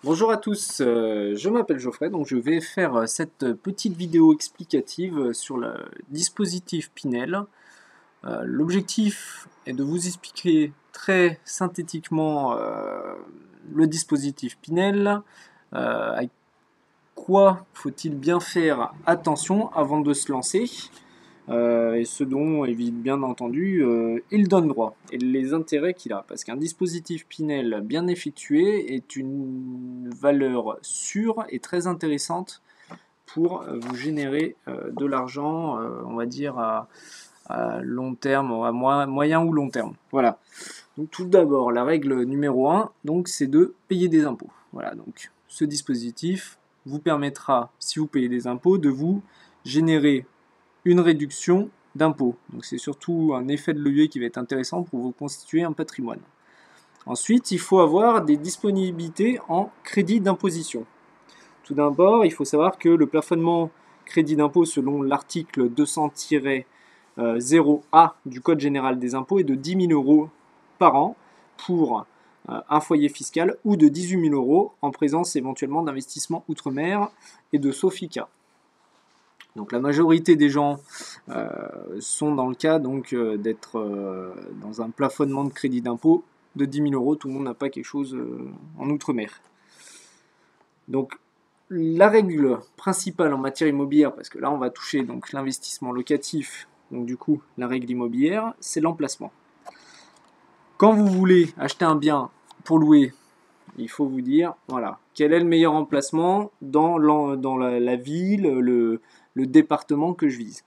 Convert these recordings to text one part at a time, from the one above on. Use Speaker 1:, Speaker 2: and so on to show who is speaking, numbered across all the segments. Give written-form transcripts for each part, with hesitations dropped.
Speaker 1: Bonjour à tous, je m'appelle Geoffrey, donc je vais faire cette petite vidéo explicative sur le dispositif Pinel. L'objectif est de vous expliquer très synthétiquement le dispositif Pinel, à quoi faut-il bien faire attention avant de se lancer, et ce dont, bien entendu, il donne droit, et les intérêts qu'il a. Parce qu'un dispositif Pinel bien effectué est une valeur sûre et très intéressante pour vous générer de l'argent, on va dire, à long terme, à moyen ou long terme. Voilà. Donc tout d'abord, la règle numéro 1, donc, c'est de payer des impôts. Voilà, donc ce dispositif vous permettra, si vous payez des impôts, de vous générer une réduction d'impôts. Donc c'est surtout un effet de levier qui va être intéressant pour vous constituer un patrimoine. Ensuite, il faut avoir des disponibilités en crédit d'imposition. Tout d'abord, il faut savoir que le plafonnement crédit d'impôt selon l'article 200-0A du Code général des impôts est de 10 000 euros par an pour un foyer fiscal ou de 18 000 euros en présence éventuellement d'investissements outre-mer et de SOFICA. Donc la majorité des gens sont dans le cas d'être dans un plafonnement de crédit d'impôt de 10 000 euros. Tout le monde n'a pas quelque chose en outre-mer. Donc la règle principale en matière immobilière, parce que là on va toucher donc l'investissement locatif, donc du coup la règle immobilière, c'est l'emplacement. Quand vous voulez acheter un bien pour louer, il faut vous dire, voilà, quel est le meilleur emplacement dans la ville, le département que je vise.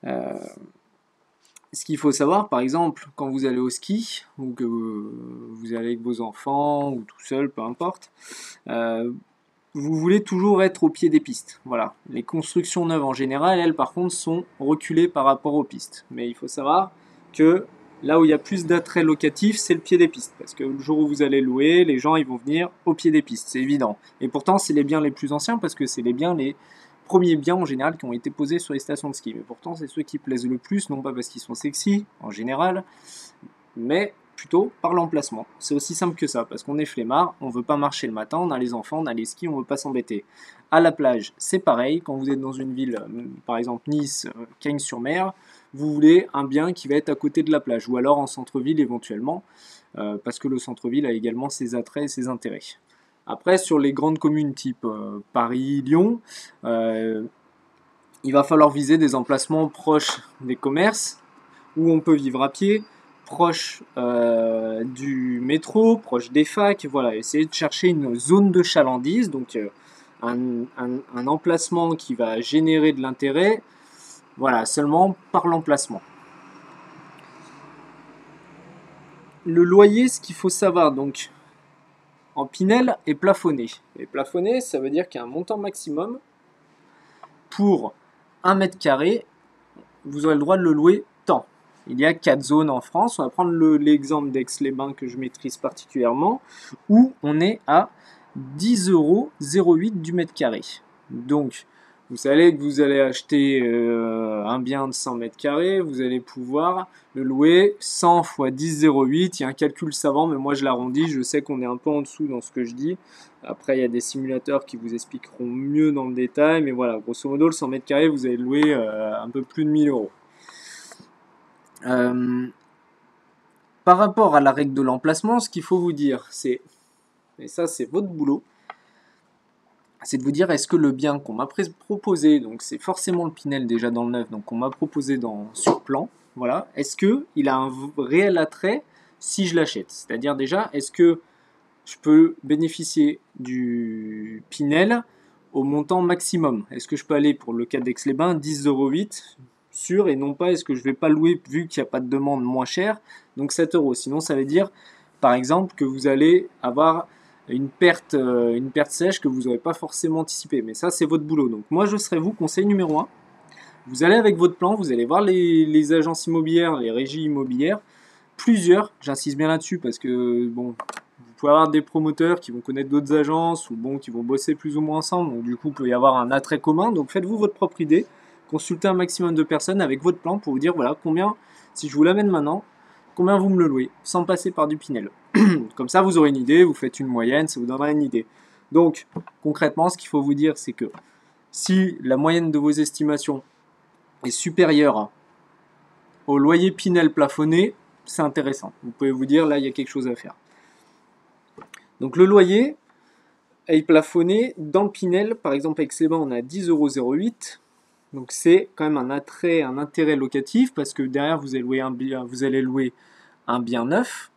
Speaker 1: Ce qu'il faut savoir, par exemple, quand vous allez au ski, ou que vous allez avec vos enfants, ou tout seul, peu importe, vous voulez toujours être au pied des pistes. Voilà. Les constructions neuves en général, elles par contre, sont reculées par rapport aux pistes. Mais il faut savoir que là où il y a plus d'attrait locatif, c'est le pied des pistes. Parce que le jour où vous allez louer, les gens ils vont venir au pied des pistes, c'est évident. Et pourtant, c'est les biens les plus anciens parce que c'est les premiers biens en général qui ont été posés sur les stations de ski. Mais pourtant, c'est ceux qui plaisent le plus, non pas parce qu'ils sont sexy en général, mais plutôt par l'emplacement. C'est aussi simple que ça, parce qu'on est flemmard, on veut pas marcher le matin, on a les enfants, on a les skis, on veut pas s'embêter. À la plage, c'est pareil, quand vous êtes dans une ville, par exemple Nice, Cagnes-sur-Mer, vous voulez un bien qui va être à côté de la plage, ou alors en centre-ville éventuellement, parce que le centre-ville a également ses attraits et ses intérêts. Après, sur les grandes communes type Paris, Lyon, il va falloir viser des emplacements proches des commerces, où on peut vivre à pied, proche du métro, proche des facs, voilà, essayer de chercher une zone de chalandise, donc un emplacement qui va générer de l'intérêt, voilà, seulement par l'emplacement. Le loyer, ce qu'il faut savoir, donc, en Pinel, est plafonné. Et plafonné, ça veut dire qu'il y a un montant maximum pour 1 mètre carré, vous aurez le droit de le louer tant. Il y a 4 zones en France. On va prendre l'exemple d'Aix-les-Bains que je maîtrise particulièrement, où on est à 10,08 € du mètre carré. Donc, vous savez que vous allez acheter un bien de 100 mètres carrés, vous allez pouvoir le louer 100 fois 10,08. Il y a un calcul savant, mais moi je l'arrondis. Je sais qu'on est un peu en dessous dans ce que je dis. Après, il y a des simulateurs qui vous expliqueront mieux dans le détail, mais voilà, grosso modo, le 100 mètres carrés, vous allez louer un peu plus de 1000 euros. Par rapport à la règle de l'emplacement, ce qu'il faut vous dire, c'est, et ça c'est votre boulot, c'est de vous dire est-ce que le bien qu'on m'a proposé, donc c'est forcément le Pinel déjà dans le neuf, donc qu'on m'a proposé sur plan, voilà, est-ce qu'il a un réel attrait si je l'achète? C'est-à-dire déjà, est-ce que je peux bénéficier du Pinel au montant maximum? Est-ce que je peux aller, pour le cas d'Aix-les-Bains, 10,08 € sûr, et non pas est-ce que je ne vais pas louer vu qu'il n'y a pas de demande moins chère, donc 7 €. Sinon, ça veut dire, par exemple, que vous allez avoir une perte sèche que vous n'aurez pas forcément anticipée. Mais ça, c'est votre boulot. Donc moi, je serai vous, conseil numéro 1. Vous allez avec votre plan, vous allez voir les agences immobilières, les régies immobilières, plusieurs, j'insiste bien là-dessus parce que, bon, vous pouvez avoir des promoteurs qui vont connaître d'autres agences ou bon, qui vont bosser plus ou moins ensemble, donc du coup, il peut y avoir un attrait commun. Donc faites-vous votre propre idée, consultez un maximum de personnes avec votre plan pour vous dire, voilà, combien, si je vous l'amène maintenant, combien vous me le louez, sans passer par du Pinel. Comme ça, vous aurez une idée, vous faites une moyenne, ça vous donnera une idée. Donc, concrètement, ce qu'il faut vous dire, c'est que si la moyenne de vos estimations est supérieure au loyer Pinel plafonné, c'est intéressant. Vous pouvez vous dire, là, il y a quelque chose à faire. Donc, le loyer est plafonné dans le Pinel. Par exemple, avec Clément, on a 10,08 €. Donc, c'est quand même un intérêt locatif parce que derrière, vous allez louer un bien neuf.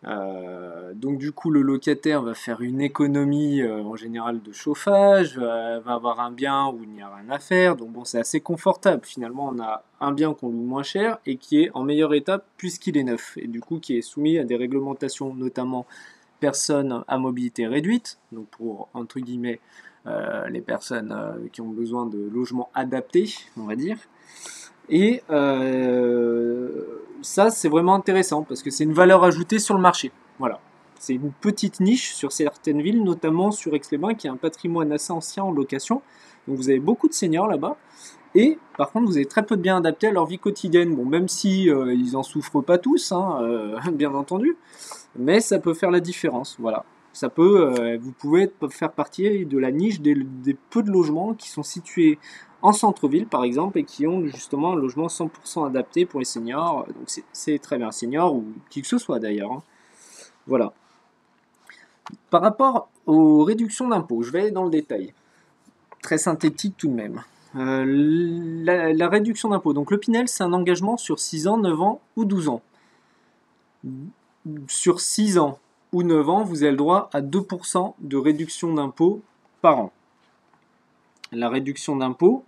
Speaker 1: Donc du coup le locataire va faire une économie en général de chauffage, va avoir un bien où il n'y a rien à faire, donc bon c'est assez confortable, finalement on a un bien qu'on loue moins cher et qui est en meilleur état puisqu'il est neuf et du coup qui est soumis à des réglementations notamment personnes à mobilité réduite, donc pour entre guillemets les personnes qui ont besoin de logements adaptés on va dire. Et ça, c'est vraiment intéressant parce que c'est une valeur ajoutée sur le marché. Voilà. C'est une petite niche sur certaines villes, notamment sur Aix-les-Bains, qui a un patrimoine assez ancien en location. Donc vous avez beaucoup de seniors là-bas. Et par contre, vous avez très peu de biens adaptés à leur vie quotidienne. Bon, même si ils en souffrent pas tous, hein, bien entendu, mais ça peut faire la différence. Voilà. Ça peut, vous pouvez faire partie de la niche des peu de logements qui sont situés en centre-ville par exemple et qui ont justement un logement 100% adapté pour les seniors. Donc c'est très bien, seniors ou qui que ce soit d'ailleurs. Hein. Voilà. Par rapport aux réductions d'impôts, je vais aller dans le détail. Très synthétique tout de même. La réduction d'impôts. Donc le Pinel, c'est un engagement sur 6 ans, 9 ans ou 12 ans. Sur 6 ans ou 9 ans, vous avez le droit à 2% de réduction d'impôts par an. La réduction d'impôt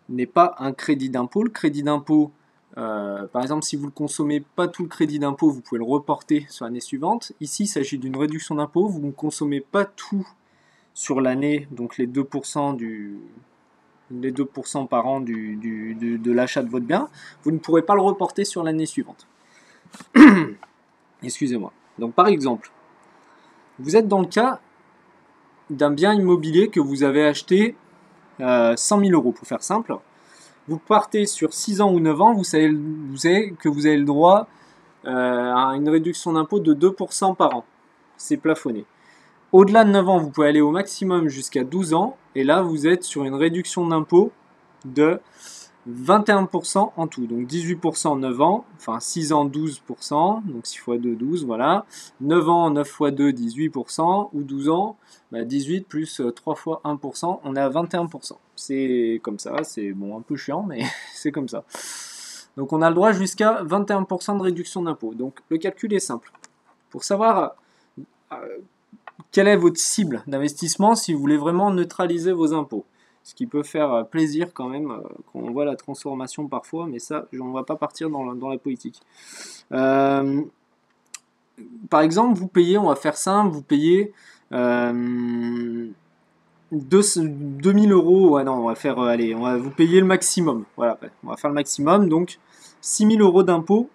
Speaker 1: n'est pas un crédit d'impôt. Le crédit d'impôt, par exemple, si vous ne consommez pas tout le crédit d'impôt, vous pouvez le reporter sur l'année suivante. Ici, il s'agit d'une réduction d'impôt. Vous ne consommez pas tout sur l'année, donc les 2% par an de l'achat de votre bien. Vous ne pourrez pas le reporter sur l'année suivante. Excusez-moi. Donc, par exemple, vous êtes dans le cas d'un bien immobilier que vous avez acheté 100 000 € pour faire simple. Vous partez sur 6 ans ou 9 ans, vous savez que vous avez le droit à une réduction d'impôt de 2% par an. C'est plafonné. Au-delà de 9 ans, vous pouvez aller au maximum jusqu'à 12 ans, et là vous êtes sur une réduction d'impôt de 21% en tout. Donc 18% 9 ans, enfin 6 ans 12%, donc 6 x 2, 12, voilà. 9 ans, 9 x 2, 18%, ou 12 ans, 18 plus 3 x 1%, on est à 21%. C'est comme ça, c'est bon un peu chiant, mais c'est comme ça. Donc on a le droit jusqu'à 21% de réduction d'impôt. Donc le calcul est simple. Pour savoir quelle est votre cible d'investissement si vous voulez vraiment neutraliser vos impôts. Ce qui peut faire plaisir quand même quand on voit la transformation parfois, mais ça, on ne va pas partir dans la politique. Par exemple, vous payez, on va faire simple, vous payez 2000 €, ouais non, on va faire, allez, on va vous payer le maximum, voilà, on va faire le maximum, donc 6 000 € d'impôt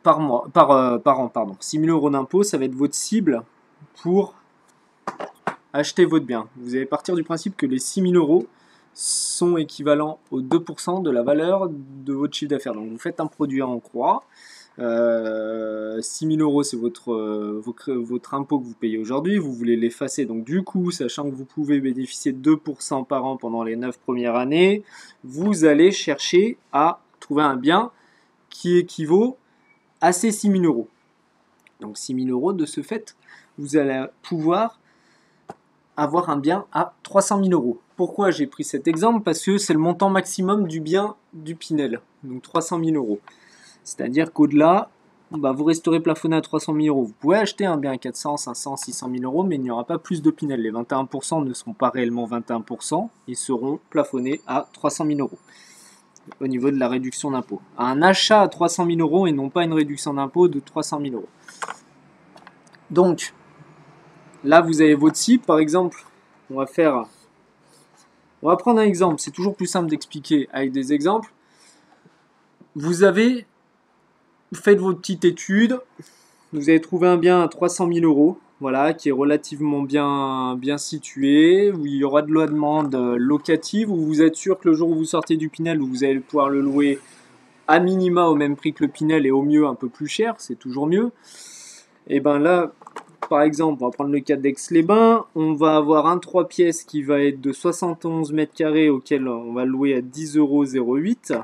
Speaker 1: par mois, par an, pardon. 6 000 € d'impôt, ça va être votre cible pour acheter votre bien. Vous allez partir du principe que les 6 000 € sont équivalents aux 2% de la valeur de votre chiffre d'affaires. Donc vous faites un produit en croix. 6 000 € c'est votre impôt que vous payez aujourd'hui. Vous voulez l'effacer. Donc du coup, sachant que vous pouvez bénéficier de 2% par an pendant les 9 premières années, vous allez chercher à trouver un bien qui équivaut à ces 6 000 €. Donc 6 000 € de ce fait, vous allez pouvoir avoir un bien à 300 000 €. Pourquoi j'ai pris cet exemple? Parce que c'est le montant maximum du bien du Pinel, donc 300 000 €. C'est-à-dire qu'au-delà, vous resterez plafonné à 300 000 €. Vous pouvez acheter un bien à 400, 500, 600 000 €, mais il n'y aura pas plus de Pinel. Les 21% ne seront pas réellement 21%, ils seront plafonnés à 300 000 € au niveau de la réduction d'impôt. Un achat à 300 000 € et non pas une réduction d'impôt de 300 000 €. Donc, là, vous avez votre cible. Par exemple, on va prendre un exemple. C'est toujours plus simple d'expliquer avec des exemples. Vous faites votre petite étude. Vous avez trouvé un bien à 300 000 €, voilà, qui est relativement bien situé, où il y aura de la demande locative, où vous êtes sûr que le jour où vous sortez du Pinel, vous allez pouvoir le louer à minima au même prix que le Pinel et au mieux un peu plus cher, c'est toujours mieux. Et bien là, par exemple, on va prendre le cas d'Aix-les-Bains, on va avoir un 3 pièces qui va être de 71 mètres carrés auquel on va le louer à 10,08 €.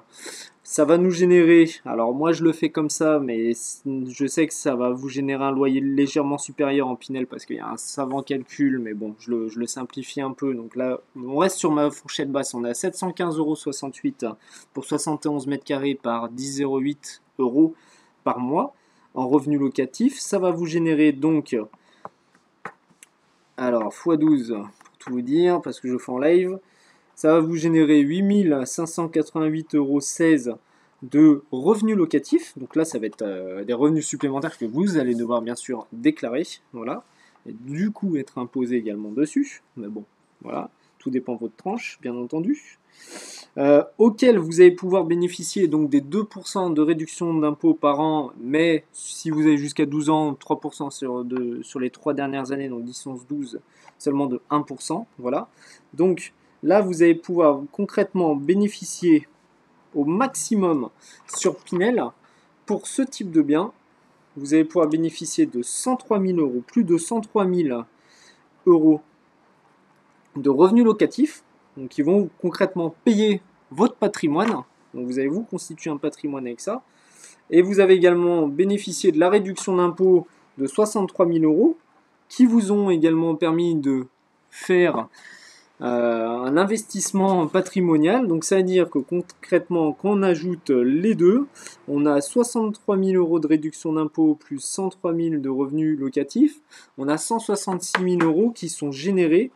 Speaker 1: Ça va nous générer, alors moi je le fais comme ça, mais je sais que ça va vous générer un loyer légèrement supérieur en Pinel parce qu'il y a un savant calcul, mais bon, je le simplifie un peu. Donc là, on reste sur ma fourchette basse, on est à 715,68 € pour 71 mètres carrés par 10,08 € par mois en revenu locatif. Ça va vous générer donc, alors x12 pour tout vous dire, parce que je fais en live, ça va vous générer 8588,16 € de revenus locatifs. Donc là, ça va être des revenus supplémentaires que vous allez devoir bien sûr déclarer. Voilà. Et du coup, être imposé également dessus. Mais bon, voilà. Tout dépend de votre tranche, bien entendu. Auquel vous allez pouvoir bénéficier donc des 2% de réduction d'impôt par an, mais si vous avez jusqu'à 12 ans, 3% sur les 3 dernières années, donc 10, 11, 12, seulement de 1%. Voilà. Donc, là, vous allez pouvoir concrètement bénéficier au maximum sur Pinel pour ce type de bien. Vous allez pouvoir bénéficier de 103 000 €, plus de 103 000 € de revenus locatifs, donc qui vont concrètement payer votre patrimoine. Donc vous allez vous constituer un patrimoine avec ça. Et vous avez également bénéficié de la réduction d'impôt de 63 000 € qui vous ont également permis de faire un investissement patrimonial. Donc ça veut dire que concrètement, quand on ajoute les deux, on a 63 000 € de réduction d'impôt plus 103 000 de revenus locatifs. On a 166 000 € qui sont générés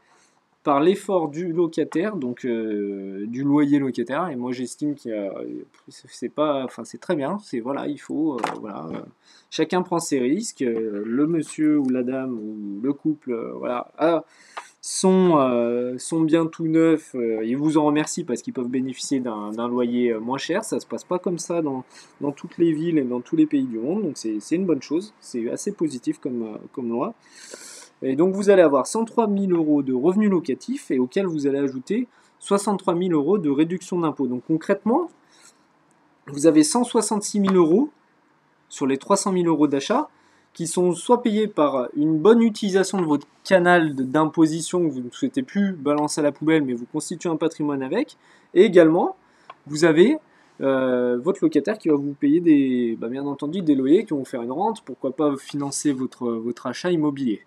Speaker 1: par l'effort du locataire, donc du loyer locataire. Et moi j'estime que c'est très bien. C'est voilà, il faut chacun prend ses risques. Le monsieur ou la dame ou le couple, sont bien tout neufs, ils vous en remercient parce qu'ils peuvent bénéficier d'un loyer moins cher. Ça se passe pas comme ça dans toutes les villes et dans tous les pays du monde, donc c'est une bonne chose, c'est assez positif comme loi. Et donc vous allez avoir 103 000 € de revenus locatifs et auquel vous allez ajouter 63 000 € de réduction d'impôt. Donc concrètement, vous avez 166 000 € sur les 300 000 € d'achat qui sont soit payés par une bonne utilisation de votre canal d'imposition que vous ne souhaitez plus balancer à la poubelle, mais vous constituez un patrimoine avec. Et également, vous avez votre locataire qui va vous payer bien entendu des loyers qui vont vous faire une rente, pourquoi pas financer votre achat immobilier.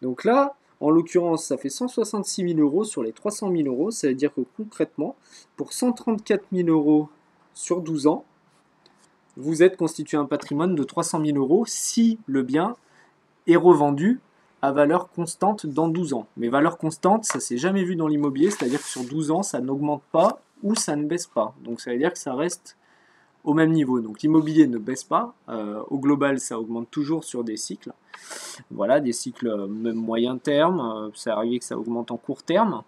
Speaker 1: Donc là, en l'occurrence, ça fait 166 000 € sur les 300 000 €. Ça veut dire que concrètement, pour 134 000 € sur 12 ans, vous êtes constitué un patrimoine de 300 000 € si le bien est revendu à valeur constante dans 12 ans. Mais valeur constante, ça s'est jamais vu dans l'immobilier, c'est-à-dire que sur 12 ans, ça n'augmente pas ou ça ne baisse pas. Donc ça veut dire que ça reste au même niveau. Donc l'immobilier ne baisse pas. Au global, ça augmente toujours sur des cycles. Voilà, des cycles même moyen terme. Ça arrive que ça augmente en court terme.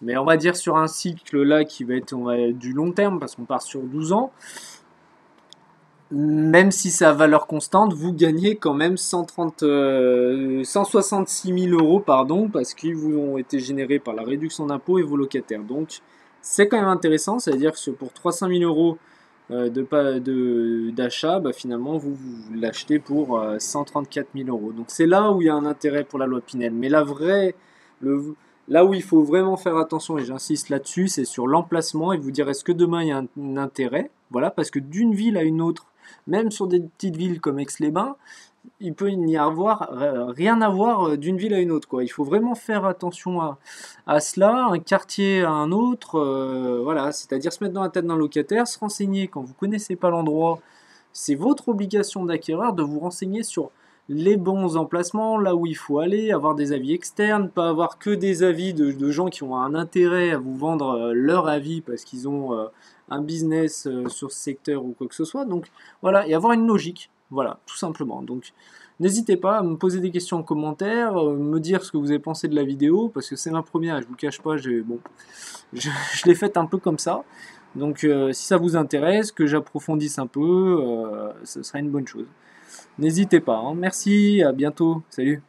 Speaker 1: Mais on va dire sur un cycle là qui va être du long terme, parce qu'on part sur 12 ans. Même si c'est à valeur constante, vous gagnez quand même 166 000 € parce qu'ils vous ont été générés par la réduction d'impôt et vos locataires. Donc c'est quand même intéressant, c'est-à-dire que pour 300 000 € d'achat, finalement vous l'achetez pour 134 000 €. Donc c'est là où il y a un intérêt pour la loi Pinel. Mais là où il faut vraiment faire attention, et j'insiste là-dessus, c'est sur l'emplacement et vous dire est-ce que demain il y a un intérêt. Voilà, parce que d'une ville à une autre, même sur des petites villes comme Aix-les-Bains, il peut n'y avoir rien à voir d'une ville à une autre, quoi. Il faut vraiment faire attention à cela, un quartier à un autre, voilà, c'est-à-dire se mettre dans la tête d'un locataire, se renseigner quand vous ne connaissez pas l'endroit. C'est votre obligation d'acquéreur de vous renseigner sur les bons emplacements, là où il faut aller, avoir des avis externes, pas avoir que des avis de gens qui ont un intérêt à vous vendre leur avis parce qu'ils ont un business sur ce secteur ou quoi que ce soit. Donc voilà, et avoir une logique, voilà, tout simplement. Donc n'hésitez pas à me poser des questions en commentaire, me dire ce que vous avez pensé de la vidéo, parce que c'est ma première, je vous cache pas, je l'ai faite un peu comme ça. Donc si ça vous intéresse, que j'approfondisse un peu, ce serait une bonne chose. N'hésitez pas, hein. Merci, à bientôt, salut.